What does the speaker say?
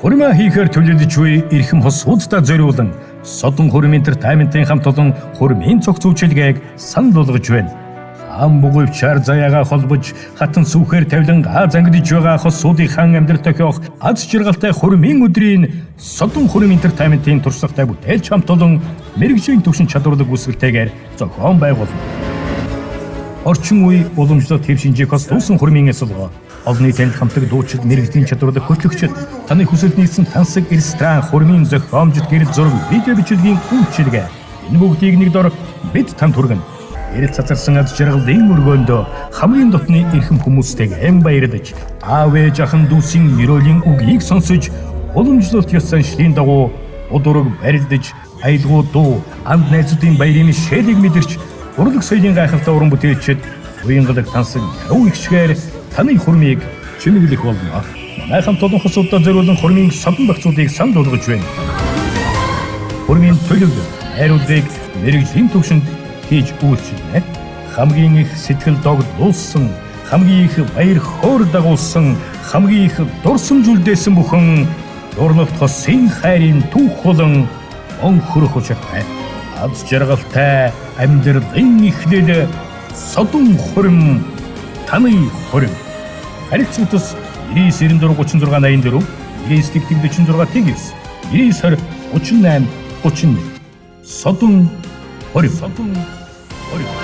Хурмаа хийхээр төлөвлөж буй эрхэм хос удаа зориулан Содон хурим Entertainment-ийн хамт олон хурмын цогц үйлчилгээг санал болгож байна. Ам бугуйчаар заяагаа холбож хатан сүхээр тавилан зангидж байгаа хосуудынхан амьдрал тохиох аз жаргалтай хурмын өдрийн Содон хурим Entertainment-ийн туршлагатай бүтээлч хамт олон мэрэгжлийн төвшин чадварлаг үүсгэлтэйгээр зохион байгуулна. Орчин үе уламжлалт хэв шинжээх хос дуусан хурмын эсэлгоо олонний танил хамтлаг дуучид мэрэгжлийн чадварлаг хөтлөгчд таны хүсэлд нийцсэн тансаг ресторан хурмын зохиомжит гэрэл зураг видео бичлэгийн үйлчилгээ энэ бүгдийг нэг дор бид танд хүргэнэ. Эрэл цацарсан аз жаргалын өргөөндөө хамгийн дотны эрхэм хүмүүстэйг баярлаж аав ээж ахын дүүсийн ерөөлийн үгийг сонсож уламжлалт ёс заншлын дагуу удураг барилдаж аялгуу дуу амд найзуудын баярын шээлийг мэдэрч урлаг соёлын гайхалтай уран бүтээлчд уянгалаг тансаг яруу ихшгээр таны хурмыг чимэглэх болно. Манай хамт олон хосуудаа зориулан хурмын содон багцуудыг санал болгож байна. Хурмын төлөвлөлт хайруулгыг мэрэгжлийн төвшөнд хийж үйлчилнэ. Хамгийн их сэтгэл догдуулсан, хамгийн их баяр хөөр дагуулсан, хамгийн их дурсамж үлдээсэн бүхэн дурлалт хосын хайрын түүх болон онхөрөх учиртай. Аз жаргалтай амьдралын эхлэл Содон хурим таны хурим. Харилцагтас 9994 36 84 99 тэнгис 99 20 38 31 Содон хурим.